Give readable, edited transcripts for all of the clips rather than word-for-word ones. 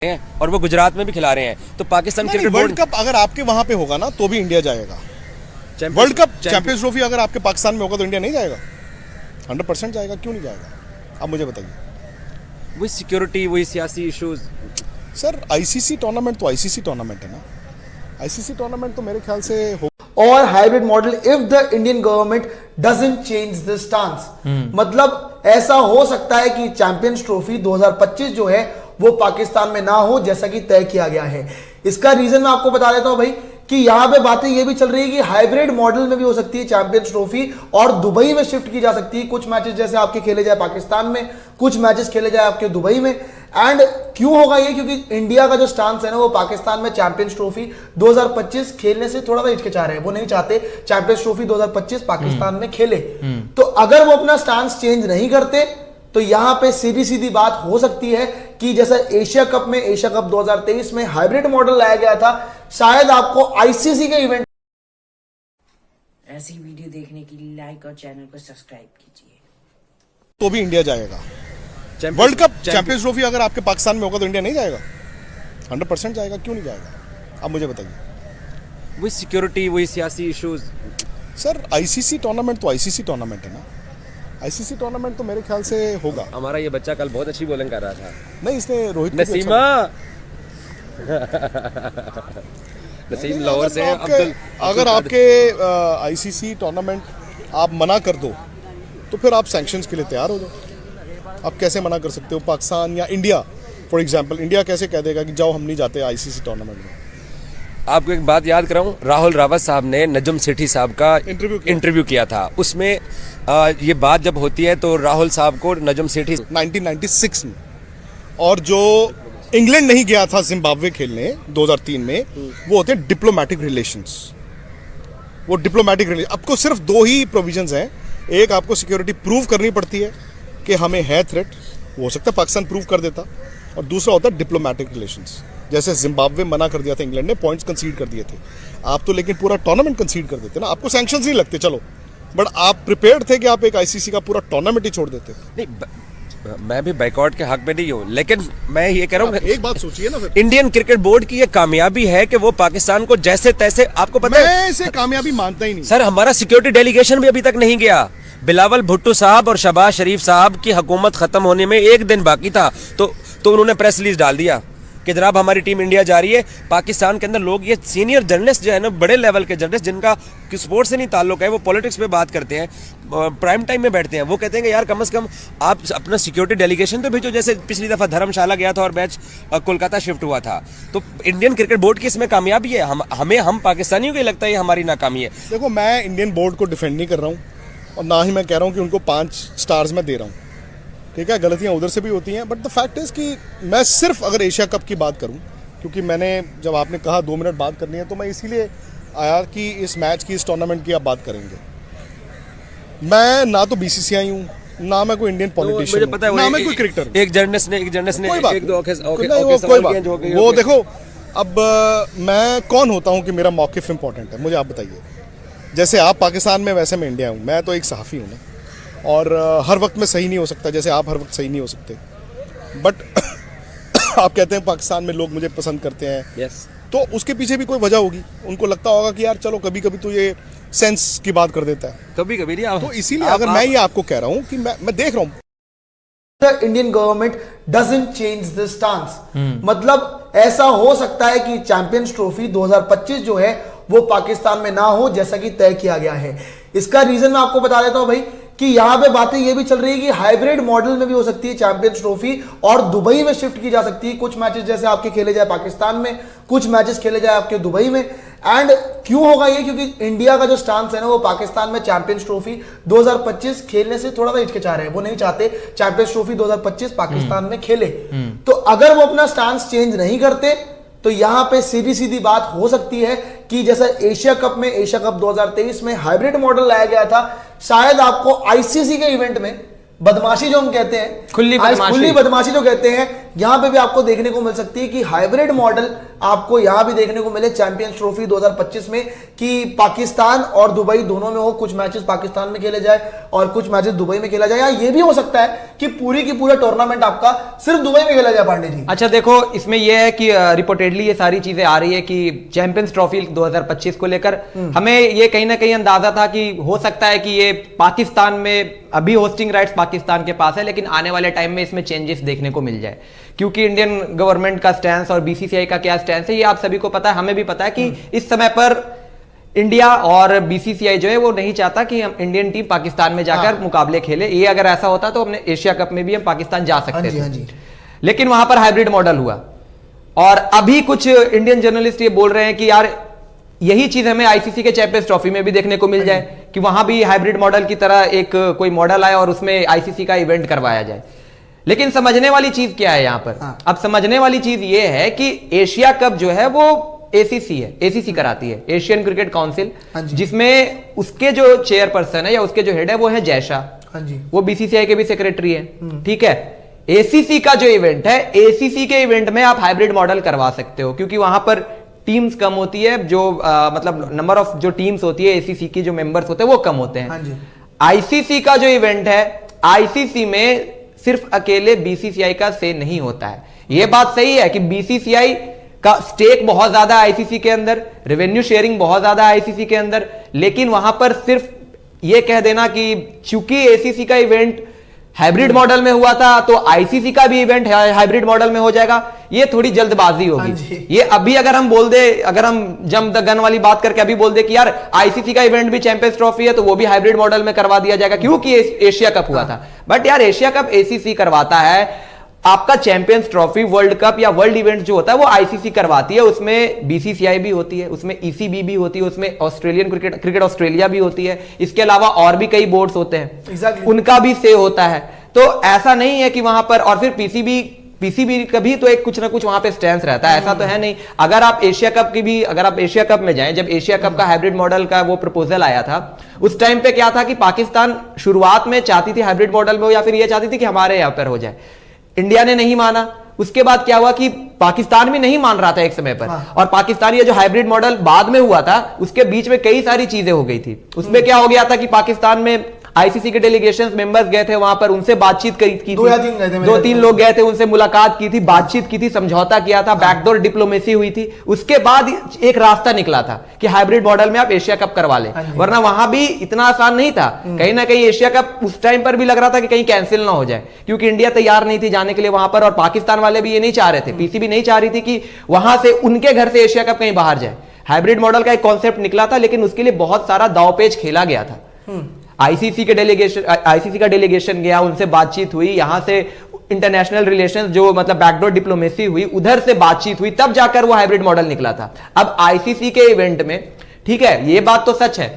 हैं और वो गुजरात में भी खिला रहे हैं। तो पाकिस्तान क्रिकेट वर्ल्ड कप अगर आपके वहां पे होगा ना तो भी इंडिया जाएगा। वर्ल्ड कप चैंपियंस ट्रॉफी अगर आपके पाकिस्तान में होगा तो इंडिया नहीं जाएगा? 100% जाएगा। क्यों नहीं जाएगा आप मुझे बताइए। वही सिक्योरिटी, वही सियासी इश्यूज। सर आईसीसी टूर्नामेंट तो आईसीसी टूर्नामेंट है ना। आईसीसी टूर्नामेंट तो मेरे ख्याल से हो or hybrid model if the Indian government doesn't change the stance। मतलब ऐसा हो सकता है कि चैंपियंस ट्रॉफी 2025 जो है वो पाकिस्तान में ना हो जैसा कि तय किया गया है। इसका रीजन मैं आपको बता देता हूं भाई कि यहां पे बातें ये भी चल रही है कि हाइब्रिड मॉडल में भी हो सकती है चैंपियंस ट्रॉफी और दुबई में शिफ्ट की जा सकती है। कुछ मैचेस जैसे आपके खेले जाए पाकिस्तान में, कुछ मैचेस खेले जाए आपके दुबई में। एंड क्यों होगा ये? क्योंकि इंडिया का जो स्टांस है ना वो पाकिस्तान में चैंपियंस ट्रॉफी 2025 खेलने से थोड़ा सा हिचकिचा रहे हैं। वो नहीं चाहते चैंपियंस ट्रॉफी 2025 पाकिस्तान में खेले। तो अगर वो अपना स्टांस चेंज नहीं करते तो यहां पे सीधी सीधी बात हो सकती है कि जैसा एशिया कप 2023 में हाइब्रिड मॉडल लाया गया था, शायद आपको आईसीसी के इवेंट। ऐसी वीडियो देखने के लिए लाइक और चैनल को सब्सक्राइब कीजिए। तो भी इंडिया जाएगा। वर्ल्ड कप चैंपियंस ट्रॉफी अगर आपके पाकिस्तान में होगा तो इंडिया नहीं जाएगा? 100% जाएगा। क्यों नहीं जाएगा आप मुझे बताइए। वही सिक्योरिटी, वही सियासी इश्यूज। सर आईसीसी टूर्नामेंट तो आईसीसी टूर्नामेंट है ना। आईसीसी टूर्नामेंट तो मेरे ख्याल से होगा। हमारा ये बच्चा कल बहुत अच्छी बॉलिंग कर रहा था। नहीं इसने रोहित नसीमा नसीम लाहौर से अगर आपके आईसीसी टूर्नामेंट आप मना कर दो तो फिर आप सैंक्शंस के लिए तैयार हो जाओ। आप कैसे मना कर सकते हो? पाकिस्तान या इंडिया फॉर एग्जांपल, इंडिया कैसे कह देगा कि जाओ हम नहीं जाते आईसीसी टूर्नामेंट में? आपको एक बात याद कराऊं, राहुल रावत साहब ने नजम सेठी साहब का इंटरव्यू किया था। उसमें ये बात जब होती है तो राहुल साहब को नजम सेठी 1996 में, और जो इंग्लैंड नहीं गया था जिम्बाब्वे खेलने 2003 में, वो होते हैं डिप्लोमेटिक रिलेशंस। वो डिप्लोमेटिक रिलेशन, आपको सिर्फ दो ही प्रोविजंस हैं। एक, आपको सिक्योरिटी प्रूव करनी पड़ती है कि हमें है थ्रेट, वो हो सकता है पाकिस्तान प्रूव कर देता, और दूसरा होता है डिप्लोमेटिक रिलेशंस। जैसे जिम्बाब्वे मना कर दिया था इंग्लैंड ने, पॉइंट्स कंसीड कर दिए थे। आप तो लेकिन पूरा टूर्नामेंट कंसीड कर देते ना, आपको सैंक्शंस नहीं लगते चलो, बट आप प्रिपेयर्ड थे कि आप एक आईसीसी का पूरा टूर्नामेंट ही छोड़ देते। नहीं, मैं भी बाइकआउट के हक में नहीं हूँ, लेकिन मैं ये कह रहा हूँ एक बात सोचिए ना, फिर इंडियन क्रिकेट बोर्ड की ये कामयाबी है कि वो पाकिस्तान को जैसे तैसे, आपको पता है मैं इसे कामयाबी मानता ही नहीं सर। हमारा सिक्योरिटी डेलीगेशन भी अभी तक नहीं गया। बिलावल भुट्टो साहब और शहबाज शरीफ साहब की हुकूमत खत्म होने में एक दिन बाकी था तो उन्होंने प्रेस रिलीज डाल दिया कि जनाब हमारी टीम इंडिया जा रही है। पाकिस्तान के अंदर लोग, ये सीनियर जर्नलिस्ट जो है ना, बड़े लेवल के जर्नलिस्ट जिनका स्पोर्ट्स से नहीं ताल्लुक है, वो पॉलिटिक्स पे बात करते हैं, प्राइम टाइम में बैठते हैं, वो कहते हैं कि यार कम से कम आप अपना सिक्योरिटी डेलीगेशन तो भेजो। जैसे पिछली दफा धर्मशाला गया था और मैच कोलकाता शिफ्ट हुआ था। तो इंडियन क्रिकेट बोर्ड की इसमें कामयाबी है। हम पाकिस्तानियों को लगता है ये हमारी नाकामी है। देखो, मैं इंडियन बोर्ड को डिफेंड नहीं कर रहा हूँ और ना ही मैं कह रहा हूँ कि उनको 5 स्टार्स में दे रहा हूँ, ठीक है। गलतियां उधर से भी होती हैं, बट द फैक्ट इज़ कि मैं सिर्फ अगर एशिया कप की बात करूं, क्योंकि मैंने जब आपने कहा 2 मिनट बात करनी है तो मैं इसीलिए आया कि इस मैच की, इस टूर्नामेंट की आप बात करेंगे। मैं ना तो बीसीसीआई हूं, ना मैं कोई इंडियन पॉलिटिशियन हूं, ना मैं कोई क्रिकेटर। एक जर्नलिस्ट ने एक दो वो देखो, अब मैं कौन होता हूं कि मेरा मौक़िफ़ इंपॉर्टेंट है? मुझे आप बताइए। जैसे आप पाकिस्तान में, वैसे मैं इंडिया हूँ। मैं तो एक सहाफ़ी हूँ ना, और हर वक्त में सही नहीं हो सकता, जैसे आप हर वक्त सही नहीं हो सकते। बट आप कहते हैं पाकिस्तान में लोग मुझे पसंद करते हैं, yes. तो उसके पीछे भी कोई वजह होगी। उनको लगता होगा कि यार चलो कभी कभी तो ये सेंस की बात कर देता है, कभी कभी नहीं। तो इसीलिए अगर मैं ये आपको कह रहा हूँ कि मैं देख रहा हूँ The Indian government doesn't change the stance। मतलब ऐसा हो सकता है कि चैंपियंस ट्रॉफी 2025 जो है वो पाकिस्तान में ना हो जैसा कि तय किया गया है। इसका रीजन मैं आपको बता देता हूं भाई कि यहां पे बातें ये भी चल रही है कि हाइब्रिड मॉडल में भी हो सकती है चैंपियंस ट्रॉफी और दुबई में शिफ्ट की जा सकती है। कुछ मैचेस जैसे आपके खेले जाए पाकिस्तान में, कुछ मैचेस खेले जाए आपके दुबई में। एंड क्यों होगा ये? क्योंकि इंडिया का जो स्टांस है ना वो पाकिस्तान में चैंपियंस ट्रॉफी 2025 खेलने से थोड़ा सा हिचकिचा रहे हैं। वो नहीं चाहते चैंपियंस ट्रॉफी 2025 पाकिस्तान में खेले। तो अगर वो अपना स्टांस चेंज नहीं करते तो यहां पे सीधी सीधी बात हो सकती है कि जैसा एशिया कप 2023 में हाइब्रिड मॉडल लाया गया था, शायद आपको आईसीसी के इवेंट में बदमाशी जो हम कहते हैं, खुली बदमाशी जो कहते हैं यहां पे भी आपको देखने को मिल सकती है कि हाइब्रिड मॉडल आपको यहां भी देखने को मिले चैंपियंस ट्रॉफी 2025 में, कि पाकिस्तान और दुबई दोनों में हो, कुछ मैचेस पाकिस्तान में खेले जाए और कुछ मैचेस दुबई में खेला जाए, या ये भी हो सकता है कि पूरी की पूरा टूर्नामेंट आपका सिर्फ दुबई में खेला जाए। पांडे जी, अच्छा देखो, इसमें यह है कि रिपोर्टेडली ये सारी चीजें आ रही है कि चैंपियंस ट्रॉफी 2025 को लेकर हमें ये कहीं ना कहीं अंदाजा था कि हो सकता है कि ये पाकिस्तान में, अभी होस्टिंग राइट्स पाकिस्तान के पास है, लेकिन आने वाले टाइम में इसमें चेंजेस देखने को मिल जाए, क्योंकि इंडियन गवर्नमेंट का स्टैंड और बीसीसीआई का क्या स्टैंड है ये आप सभी को पता है, हमें भी पता है कि इस समय पर इंडिया और बीसीसीआई जो है वो नहीं चाहता कि हम इंडियन टीम पाकिस्तान में जाकर मुकाबले खेले। ये अगर ऐसा होता तो हमने एशिया कप में भी हम पाकिस्तान जा सकते थे, लेकिन वहां पर हाइब्रिड मॉडल हुआ। और अभी कुछ इंडियन जर्नलिस्ट ये बोल रहे हैं कि यार यही चीज हमें आईसीसी के चैंपियंस ट्रॉफी में भी देखने को मिल जाए कि वहां भी हाइब्रिड मॉडल की तरह एक कोई मॉडल आए और उसमें आईसीसी का इवेंट करवाया जाए। लेकिन समझने वाली चीज क्या है यहां पर? अब समझने वाली चीज ये है कि एशिया कप जो है वो एसीसी है, एसीसी कराती है, एशियन क्रिकेट काउंसिल, जिसमें उसके जो चेयरपर्सन है या उसके जो हेड है वो है जय शाह, वो बीसीसीआई के भी सेक्रेटरी है, ठीक है। एसीसी का जो इवेंट है, एसीसी के इवेंट में आप हाइब्रिड मॉडल करवा सकते हो, क्योंकि वहां पर टीम्स कम होती है, जो मतलब नंबर ऑफ जो टीम्स होती है एसीसी की, जो मेंबर्स होते हैं वो कम होते हैं। आईसीसी का जो इवेंट है, आईसीसी में सिर्फ अकेले बीसीसीआई का से नहीं होता है। यह बात सही है कि बीसीसीआई का स्टेक बहुत ज्यादा है आईसीसी के अंदर, रेवेन्यू शेयरिंग बहुत ज्यादा है आईसीसी के अंदर, लेकिन वहां पर सिर्फ यह कह देना कि चूंकि एसीसी का इवेंट हाइब्रिड मॉडल में हुआ था तो आईसीसी का भी इवेंट हाइब्रिड मॉडल में हो जाएगा, ये थोड़ी जल्दबाजी होगी। ये अभी अगर हम बोल दे, अगर हम जंप द गन वाली बात करके अभी बोल दे कि यार आईसीसी का इवेंट भी चैंपियंस ट्रॉफी है तो वो भी हाइब्रिड मॉडल में करवा दिया जाएगा क्योंकि एशिया कप हुआ था। बट यार एशिया कप एसीसी करवाता है, आपका चैंपियंस ट्रॉफी, वर्ल्ड कप या वर्ल्ड इवेंट जो होता है वो आईसीसी करवाती है, उसमें बीसीसीआई भी होती है, उसमें ईसीबी भी होती है, उसमें ऑस्ट्रेलियन क्रिकेट ऑस्ट्रेलिया भी होती है, इसके अलावा और भी कई बोर्ड्स होते हैं, उनका भी से होता है। तो ऐसा नहीं है कि वहां पर, और फिर पीसीबी का भी तो एक कुछ ना कुछ वहां पे स्टैंड रहता है, ऐसा तो है नहीं। अगर आप एशिया कप की भी, अगर आप एशिया कप में जाएं, जब एशिया कप का हाइब्रिड मॉडल का वो प्रपोजल आया था, उस टाइम पे क्या था कि पाकिस्तान शुरुआत में चाहती थी हाइब्रिड मॉडल में हो, या फिर ये चाहती थी कि हमारे यहां पर हो जाए। इंडिया ने नहीं माना। उसके बाद क्या हुआ कि पाकिस्तान भी नहीं मान रहा था एक समय पर, और पाकिस्तान ये जो हाइब्रिड मॉडल बाद में हुआ था उसके बीच में कई सारी चीजें हो गई थी। उसमें क्या हो गया था कि पाकिस्तान में आईसीसी के डेलीगेशन मेंबर्स गए थे वहां पर, उनसे बातचीत की थी, 2-3 लोग गए थे, उनसे मुलाकात की थी, बातचीत की थी, समझौता किया था, बैकडोर डिप्लोमेसी हुई थी। उसके बाद एक रास्ता निकला था कि हाइब्रिड मॉडल में आप एशिया कप करवा लें, वरना वहां भी इतना आसान नहीं था। कहीं ना कहीं एशिया कप उस टाइम पर भी लग रहा था कि कहीं कैंसिल ना हो जाए, क्योंकि इंडिया तैयार नहीं थी जाने के लिए वहां पर, और पाकिस्तान वाले भी ये नहीं चाह रहे थे, पीसीबी नहीं चाह रही थी कि वहां से उनके घर से एशिया कप कहीं बाहर जाए। हाइब्रिड मॉडल का एक कॉन्सेप्ट निकला था, लेकिन उसके लिए बहुत सारा दांवपेच खेला गया था। आईसीसी का डेलीगेशन गया, उनसे बातचीत हुई, यहां से इंटरनेशनल रिलेशंस जो मतलब बैकडोर डिप्लोमेसी हुई, उधर से बातचीत हुई, तब जाकर वो हाइब्रिड मॉडल निकला था। अब आईसीसी के इवेंट में, ठीक है, ये बात तो सच है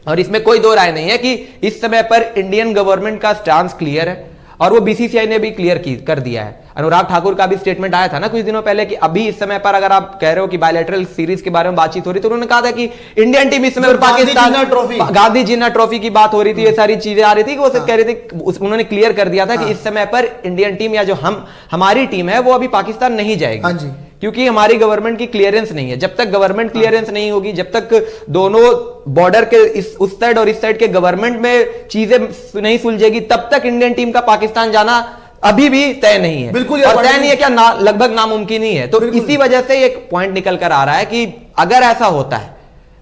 और इसमें कोई दो राय नहीं है कि इस समय पर इंडियन गवर्नमेंट का स्टांस क्लियर है, और वो बीसीसीआई ने भी क्लियर कर दिया है। अनुराग ठाकुर का भी स्टेटमेंट आया था ना कुछ दिनों पहले कि अभी इस समय पर, अगर आप कह रहे हो कि बायलैटरल सीरीज के बारे में बातचीत हो रही, तो उन्होंने कहा था कि इंडियन टीम इस समय पाकिस्तान, गांधी जिन्ना ट्रॉफी की बात हो रही थी, ये सारी चीजें आ रही थी कि वो कह रहे थे, उन्होंने क्लियर कर दिया था कि इस समय पर इंडियन टीम या जो हमारी टीम है वो अभी पाकिस्तान नहीं जाएगी, क्योंकि हमारी गवर्नमेंट की क्लियरेंस नहीं है। जब तक गवर्नमेंट क्लियरेंस नहीं होगी, जब तक दोनों बॉर्डर के उस साइड और इस साइड के गवर्नमेंट में चीजें नहीं सुलझेगी, तब तक इंडियन टीम का पाकिस्तान जाना अभी भी तय नहीं है। बिल्कुल, और तय नहीं है क्या, लगभग नामुमकिन ही है। तो इसी वजह से एक पॉइंट निकल कर आ रहा है कि अगर ऐसा होता है,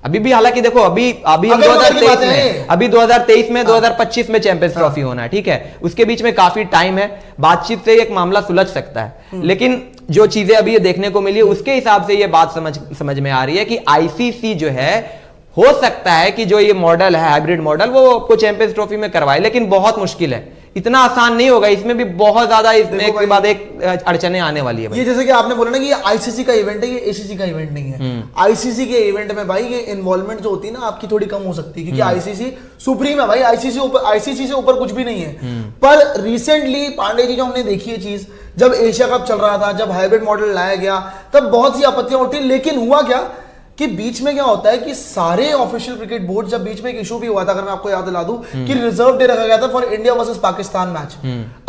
अभी भी, हालांकि देखो अभी हम 2023 में, अभी 2023 में 2025 में चैंपियंस ट्रॉफी होना है, ठीक है, उसके बीच में काफी टाइम है, बातचीत से एक मामला सुलझ सकता है। लेकिन जो चीजें अभी ये देखने को मिली उसके हिसाब से ये बात समझ में आ रही है कि आईसीसी जो है, हो सकता है कि जो ये मॉडल है हाइब्रिड मॉडल, वो आपको चैंपियंस ट्रॉफी में करवाए, लेकिन बहुत मुश्किल है, इतना आसान नहीं होगा। इसमें भी बहुत ज्यादा इसमें एक के बाद एक अड़चने आने वाली है। ये जैसे कि आपने बोला ना कि ये आईसीसी का इवेंट है, ये एसीसी का इवेंट नहीं है। आईसीसी के इवेंट में भाई ये इन्वॉल्वमेंट जो होती है ना आपकी थोड़ी कम हो सकती है, क्योंकि आईसीसी सुप्रीम है भाई, आईसीसी से ऊपर कुछ भी नहीं है। पर रिसेंटली पांडे जी जो हमने देखी है चीज, जब एशिया कप चल रहा था, जब हाइब्रिड मॉडल लाया गया, तब बहुत सी आपत्तियां उठी, लेकिन हुआ क्या कि बीच में क्या होता है कि सारे ऑफिशियल क्रिकेट बोर्ड, जब बीच में एक इशू भी हुआ था, अगर मैं आपको याद दिला दूं, कि रिजर्व डे रखा गया था for India versus Pakistan match.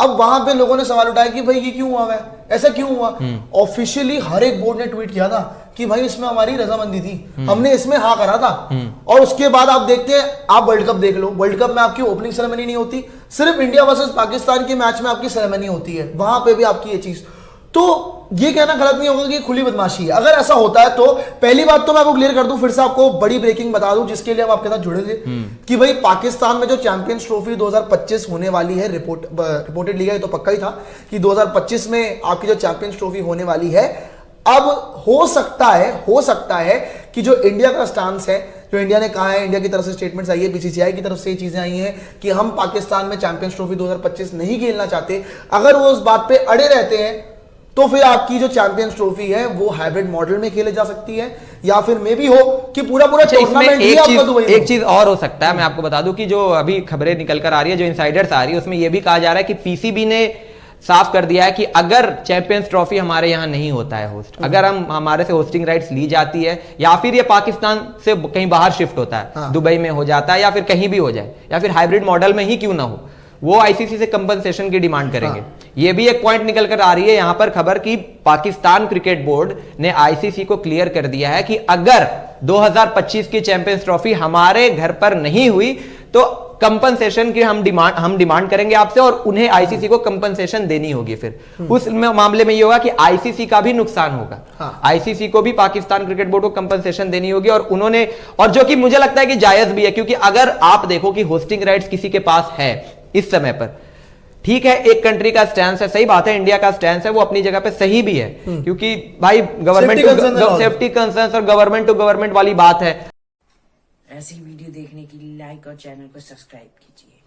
अब वहां पे लोगों ने सवाल उठाया कि भाई ये क्यों हुआ है, ऐसा क्यों हुआ। ऑफिशियली हर एक बोर्ड ने ट्वीट किया था कि भाई इसमें हमारी रजामंदी थी, हमने इसमें हाँ करा था। और उसके बाद आप देखते हैं, आप वर्ल्ड कप देख लो, वर्ल्ड कप में आपकी ओपनिंग सेरेमनी नहीं होती, सिर्फ इंडिया वर्सेस पाकिस्तान के मैच में आपकी सेरेमनी होती है, वहां पे भी आपकी ये चीज। तो ये कहना गलत नहीं होगा कि खुली बदमाशी है। अगर ऐसा होता है तो पहली बात तो मैं आपको क्लियर कर दूं, फिर से आपको बड़ी ब्रेकिंग बता दूं जिसके लिए हम आपके साथ जुड़े थे, कि भाई पाकिस्तान में जो चैंपियंस ट्रॉफी 2025 होने वाली है, रिपोर्टेड लिया है तो पक्का ही था कि 2025 में आपकी जो चैंपियंस ट्रॉफी होने वाली है। अब हो सकता है कि जो इंडिया का स्टांस है, जो इंडिया ने कहा है, इंडिया की तरफ से स्टेटमेंट्स आई है, बीसीसीआई की तरफ से ये चीजें आई हैं कि हम पाकिस्तान में चैंपियंस ट्रॉफी 2025 नहीं खेलना चाहते, अगर वो उस बात पे अड़े रहते हैं तो फिर आपकी जो चैंपियंस ट्रॉफी है वो हाइब्रिड मॉडल में खेले जा सकती है, या फिर मे भी हो कि पूरा टूर्नामेंट ही आपका दुबई में। एक चीज और हो सकता है, मैं आपको बता दूं कि जो अभी खबरें निकल कर आ रही है, जो इनसाइडर्स आ रही है, उसमें यह भी कहा जा रहा है कि पीसीबी ने साफ कर दिया है कि अगर चैंपियंस ट्रॉफी हमारे यहाँ नहीं होता है होस्ट, अगर हमारे से होस्टिंग राइट्स ली जाती है, या फिर ये पाकिस्तान से कहीं बाहर शिफ्ट होता है, दुबई में हो जाता है, या फिर कहीं भी हो जाए, या फिर हाइब्रिड मॉडल में ही क्यों ना हो, वो आईसीसी से कंपनसेशन की डिमांड करेंगे। ये भी एक पॉइंट निकल कर आ रही है यहां पर खबर की पाकिस्तान क्रिकेट बोर्ड ने आईसीसी को क्लियर कर दिया है कि अगर 2025 की चैंपियंस ट्रॉफी हमारे घर पर नहीं हुई तो कंपनसेशन की हम डिमांड करेंगे आपसे, और उन्हें आईसीसी को कंपनसेशन देनी होगी। फिर उस मामले में ये होगा कि आईसीसी का भी नुकसान होगा, आईसीसी को भी पाकिस्तान क्रिकेट बोर्ड को कंपनसेशन देनी होगी, और जो कि मुझे लगता है कि जायज भी है, क्योंकि अगर आप देखो कि होस्टिंग राइट्स किसी के पास है इस समय पर, ठीक है, एक कंट्री का स्टैंड है, सही बात है, इंडिया का स्टैंड है, वो अपनी जगह पे सही भी है, क्योंकि भाई गवर्नमेंट सेफ्टी कंसर्न्स और गवर्नमेंट टू गवर्नमेंट वाली बात है। ऐसी वीडियो देखने के लिए लाइक और चैनल को सब्सक्राइब कीजिए।